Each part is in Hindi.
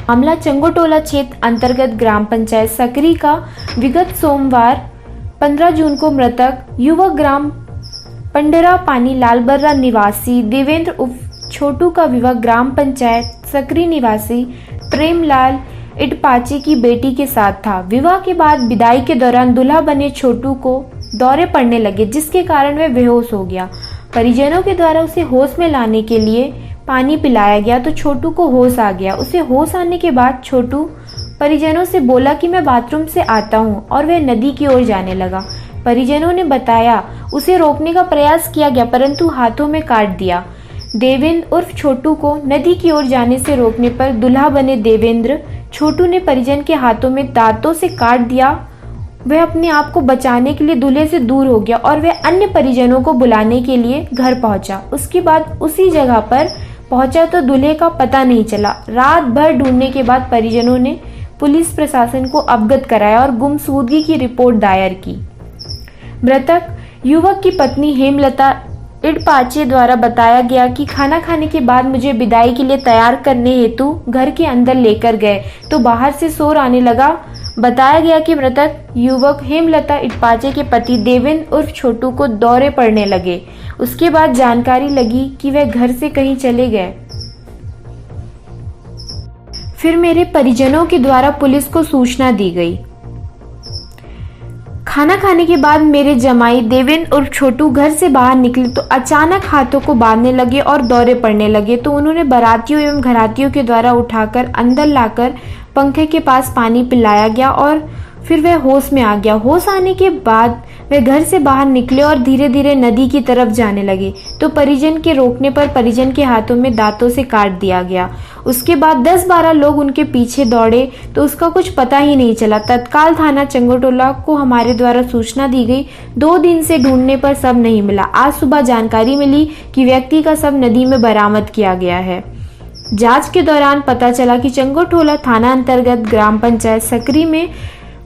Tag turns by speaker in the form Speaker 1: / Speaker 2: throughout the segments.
Speaker 1: मामला चंगोटोला क्षेत्र अंतर्गत ग्राम पंचायत सकरी का विगत सोमवार 15 जून को मृतक युवक ग्राम पंडरा पानी लालबर्रा निवासी देवेंद्र उर्फ छोटू का विवाह ग्राम पंचायत सकरी निवासी प्रेमलाल इटपाचे की बेटी के साथ था। विवाह के बाद विदाई के दौरान दूल्हा बने छोटू को दौरे पड़ने लगे, जिसके कारण वह बेहोश हो गया। परिजनों के द्वारा उसे होश में लाने के लिए पानी पिलाया गया तो छोटू को होश आ गया। उसे होश आने के बाद छोटू परिजनों से बोला कि मैं बाथरूम से आता हूं और वह नदी की ओर जाने लगा। परिजनों ने बताया उसे रोकने का प्रयास किया गया परंतु हाथों में काट दिया। देवेंद्र उर्फ छोटू को नदी की ओर जाने से रोकने पर दूल्हा बने देवेंद्र छोटू ने परिजन के हाथों में दांतों से काट दिया। वह अपने आप को बचाने के लिए दूल्हे से दूर हो गया और वह अन्य परिजनों को बुलाने के लिए घर पहुंचा। उसके बाद उसी जगह पर पहुंचा तो दूल्हे का पता नहीं चला। रात भर ढूंढने के बाद परिजनों ने पुलिस प्रशासन को अवगत कराया और गुमशुदगी की रिपोर्ट दायर की। मृतक युवक की पत्नी हेमलता इटपाचे द्वारा बताया गया कि खाना खाने के बाद मुझे विदाई के लिए तैयार करने हेतु घर के अंदर लेकर गए तो बाहर से शोर आने लगा। बताया गया कि मृतक युवक हेमलता इटपाचे के पति देवेंद्र उर्फ छोटू को दौरे पड़ने लगे। उसके बाद जानकारी लगी कि वह घर से कहीं चले गए। फिर मेरे परिजनों के द्वारा पुलिस को सूचना दी गई। खाना खाने के बाद मेरे जमाई देवेंद्र उर्फ छोटू घर से बाहर निकले तो अचानक हाथों को बांधने लगे और दौरे पड़ने लगे तो उन्होंने बारातियों एवं घरातियों के द्वारा उठाकर अंदर लाकर पंखे के पास पानी पिलाया गया और फिर वह होश में आ गया। होश आने के बाद वे घर से बाहर निकले और धीरे धीरे नदी की तरफ जाने लगे तो परिजन के रोकने पर परिजन के हाथों में दांतों से काट दिया गया। उसके बाद 10-12 लोग उनके पीछे दौड़े तो उसका कुछ पता ही नहीं चला। तत्काल थाना चंगोटोला को हमारे द्वारा सूचना दी गई। 2 दिन से ढूंढने पर शव नहीं मिला। आज सुबह जानकारी मिली कि व्यक्ति का शव नदी में बरामद किया गया है। जांच के दौरान पता चला कि चंगोटोला थाना अंतर्गत ग्राम पंचायत सकरी में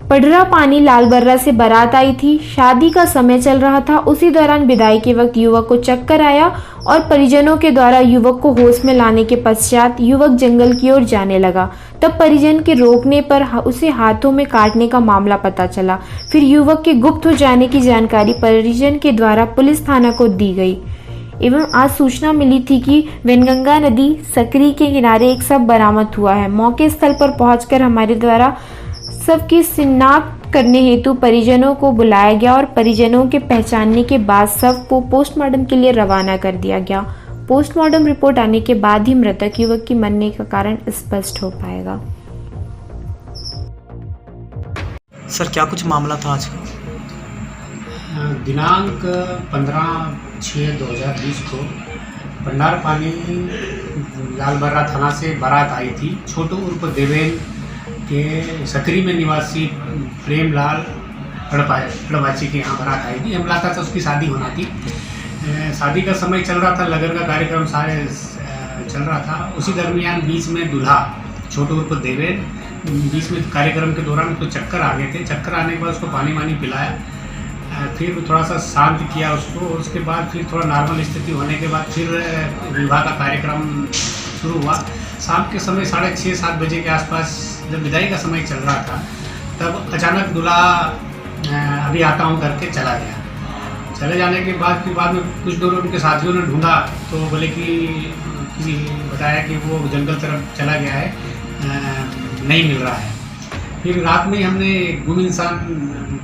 Speaker 1: पडरा पानी लालबर्रा से बारात आई थी। शादी का समय चल रहा था। उसी दौरान विदाई के वक्त युवक को चक्कर आया और परिजनों के द्वारा युवक को होश में लाने के पश्चात युवक जंगल की ओर जाने लगा। तब परिजन के रोकने पर उसे हाथों में काटने का मामला पता चला। फिर युवक के गुप्त हो जाने की जानकारी परिजन के द्वारा पुलिस थाना को दी गई एवं आज सूचना मिली थी कि वेनगंगा नदी सकरी के किनारे एक शव बरामद हुआ है। मौके स्थल पर पहुंचकर हमारे द्वारा शव की शिनाख्त करने हेतु परिजनों को बुलाया गया और परिजनों के पहचानने के बाद शव को पोस्टमार्टम के लिए रवाना कर दिया गया। पोस्टमार्टम रिपोर्ट आने के बाद ही मृतक युवक की मरने का कारण स्पष्ट हो पाएगा।
Speaker 2: सर क्या कुछ मामला था आज?
Speaker 3: दिनांक 15/6/2020 को पंडार पानी लालबर्रा थाना से बारात आई थी। छोटू उर्फ देवेंद्र के सकरी में निवासी प्रेमलाल इटपाचे के यहाँ बारात आई थी। हेमलता से उसकी शादी होना थी। शादी का समय चल रहा था, लगन का कार्यक्रम सारे चल रहा था। उसी दरमियान बीच में दूल्हा छोटू उर्फ देवेंद्र बीच में कार्यक्रम के दौरान उसको चक्कर आ गए थे। चक्कर आने के बाद उसको पानी वानी पिलाया, फिर थोड़ा सा शांत किया उसको। उसके बाद फिर थोड़ा नॉर्मल स्थिति होने के बाद फिर विवाह का कार्यक्रम शुरू हुआ। शाम के समय 6:30-7 बजे के आसपास जब विदाई का समय चल रहा था तब अचानक दूल्हा अभी आता हूँ करके चला गया। चले जाने के बाद फिर बाद में कुछ दूर उनके साथियों ने ढूंढा तो बोले कि बताया कि वो जंगल तरफ चला गया है, नहीं मिल रहा है। फिर रात में हमने गुम इंसान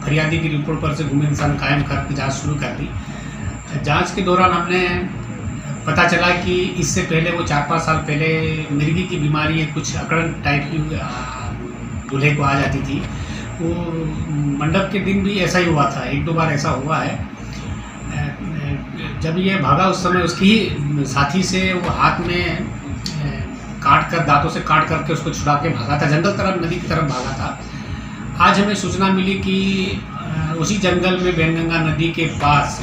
Speaker 3: फरियादी की रिपोर्ट पर से गुम इंसान कायम करके जांच शुरू कर दी। जांच के दौरान हमने पता चला कि इससे पहले वो 4-5 साल पहले मिर्गी की बीमारी है, कुछ अकड़न टाइप की दूल्हे को आ जाती थी। वो मंडप के दिन भी ऐसा ही हुआ था, 1-2 बार ऐसा हुआ है। जब ये भागा उस समय उसकी साथी से वो हाथ में काट कर दांतों से काट करके उसको छुड़ा के भागा था, जंगल तरफ नदी की तरफ भागा था। आज हमें सूचना मिली कि उसी जंगल में वेनगंगा नदी के पास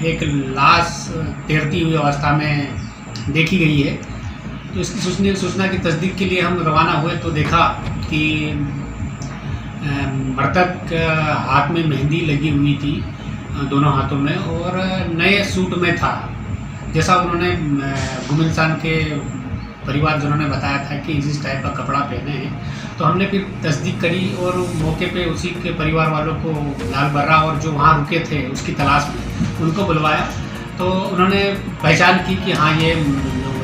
Speaker 3: एक लाश तैरती हुई अवस्था में देखी गई है। तो इसकी सूचना की तस्दीक के लिए हम रवाना हुए तो देखा कि मृतक हाथ में मेहंदी लगी हुई थी, दोनों हाथों में, और नए सूट में था। जैसा उन्होंने गुम इंसान के परिवारजनों ने बताया था कि इस टाइप का कपड़ा पहने हैं। तो हमने फिर तस्दीक करी और मौके पे उसी के परिवार वालों को लाल बर्रा और जो वहाँ रुके थे उसकी तलाश में उनको बुलवाया। तो उन्होंने पहचान की कि हाँ ये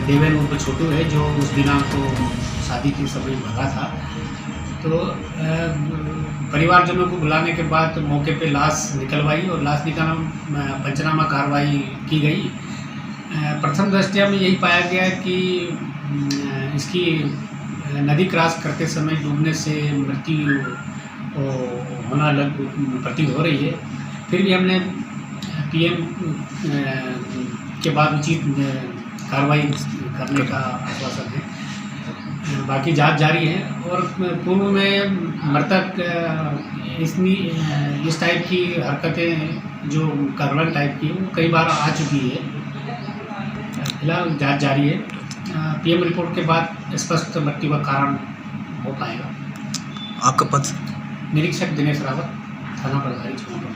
Speaker 3: देवेन उर्फ छोटू है जो उस दिनांक को शादी के समय भागा था। तो परिवारजनों को बुलाने के बाद मौके पे लाश निकलवाई और लाश निकालना पंचनामा कार्रवाई की गई। प्रथम दृष्टया में यही पाया गया कि इसकी नदी क्रॉस करते समय डूबने से मृत्यु होना प्रतीत हो रही है। फिर भी हमने पीएम के बाद उचित कार्रवाई करने का आश्वासन है। बाकी जांच जारी है और पूर्व में मृतक इस टाइप की हरकतें जो करवल टाइप की वो कई बार आ चुकी है। फिलहाल जांच जारी है। पीएम रिपोर्ट के बाद स्पष्ट मृत्यु का कारण हो पाएगा।
Speaker 2: आपका पद?
Speaker 3: निरीक्षक दिनेश रावत, थाना प्रभारी छोटा।